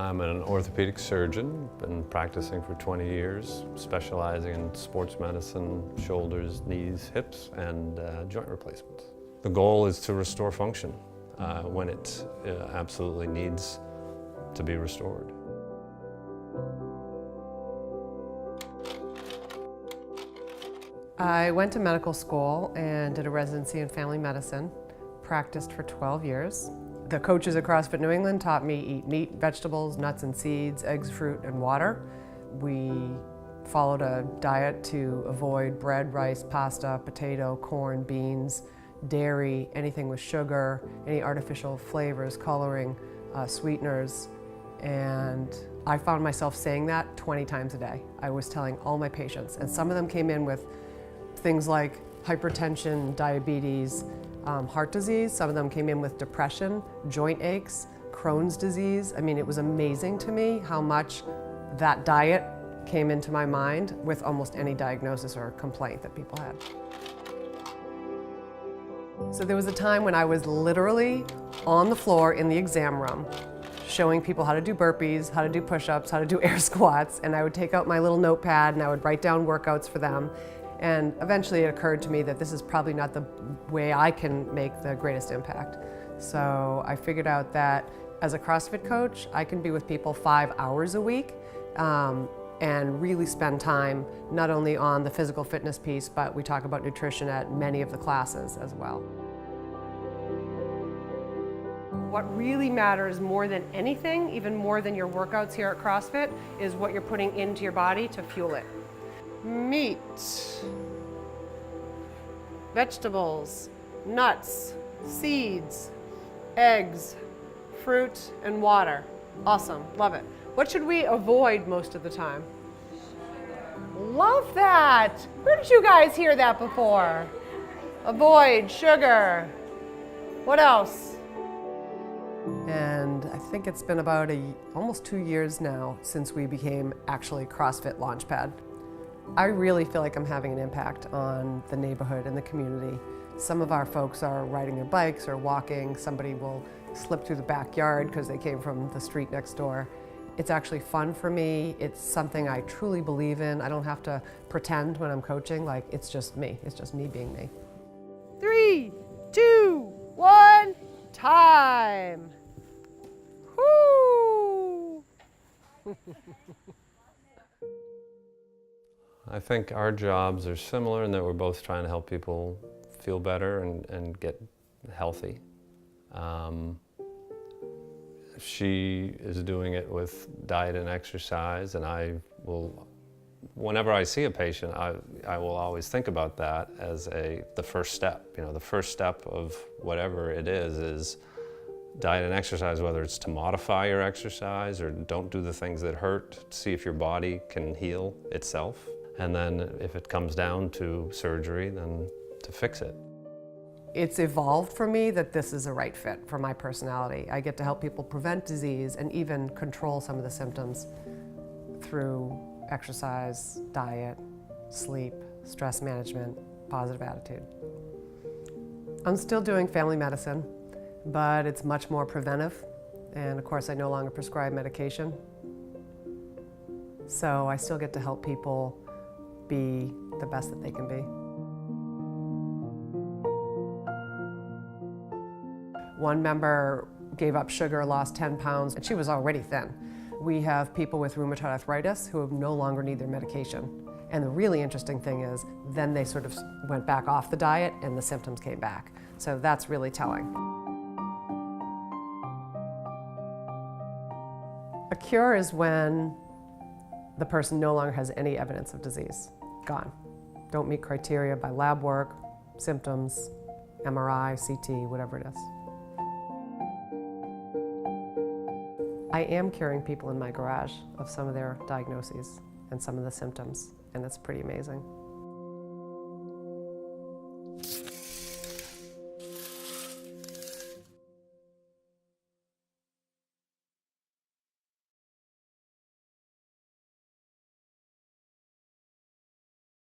I'm an orthopedic surgeon, been practicing for 20 years, specializing in sports medicine, shoulders, knees, hips, and joint replacements. The goal is to restore function when it absolutely needs to be restored. I went to medical school and did a residency in family medicine, practiced for 12 years. The coaches at CrossFit New England taught me eat meat, vegetables, nuts and seeds, eggs, fruit, and water. We followed a diet to avoid bread, rice, pasta, potato, corn, beans, dairy, anything with sugar, any artificial flavors, coloring, sweeteners. And I found myself saying that 20 times a day. I was telling all my patients, and some of them came in with things like hypertension, diabetes, heart disease. Some of them came in with depression, joint aches, Crohn's disease. I mean, it was amazing to me how much that diet came into my mind with almost any diagnosis or complaint that people had. So there was a time when I was literally on the floor in the exam room showing people how to do burpees, how to do push-ups, how to do air squats, and I would take out my little notepad and I would write down workouts for them. And eventually it occurred to me that this is probably not the way I can make the greatest impact. So I figured out that as a CrossFit coach, I can be with people 5 hours a week and really spend time not only on the physical fitness piece, but we talk about nutrition at many of the classes as well. What really matters more than anything, even more than your workouts here at CrossFit, is what you're putting into your body to fuel it. Meat, vegetables, nuts, seeds, eggs, fruit, and water. Awesome, love it. What should we avoid most of the time? Love that! Where did you guys hear that before? Avoid sugar. What else? And I think it's been about almost 2 years now since we became actually CrossFit Launchpad. I really feel like I'm having an impact on the neighborhood and the community. Some of our folks are riding their bikes or walking. Somebody will slip through the backyard because they came from the street next door. It's actually fun for me. It's something I truly believe in. I don't have to pretend when I'm coaching, like it's just me. It's just me being me. 3, 2, 1, time. Woo! I think our jobs are similar in that we're both trying to help people feel better and get healthy. She is doing it with diet and exercise, and I will, whenever I see a patient, I will always think about that as the first step. You know, the first step of whatever it is diet and exercise, whether it's to modify your exercise or don't do the things that hurt, see if your body can heal itself. And then if it comes down to surgery, then to fix it. It's evolved for me that this is a right fit for my personality. I get to help people prevent disease and even control some of the symptoms through exercise, diet, sleep, stress management, positive attitude. I'm still doing family medicine, but it's much more preventive. And of course, I no longer prescribe medication. So I still get to help people be the best that they can be. One member gave up sugar, lost 10 pounds, and she was already thin. We have people with rheumatoid arthritis who no longer need their medication. And the really interesting thing is, then they sort of went back off the diet and the symptoms came back. So that's really telling. A cure is when the person no longer has any evidence of disease. Gone. Don't meet criteria by lab work, symptoms, MRI, CT, whatever it is. I am curing people in my garage of some of their diagnoses and some of the symptoms, and it's pretty amazing.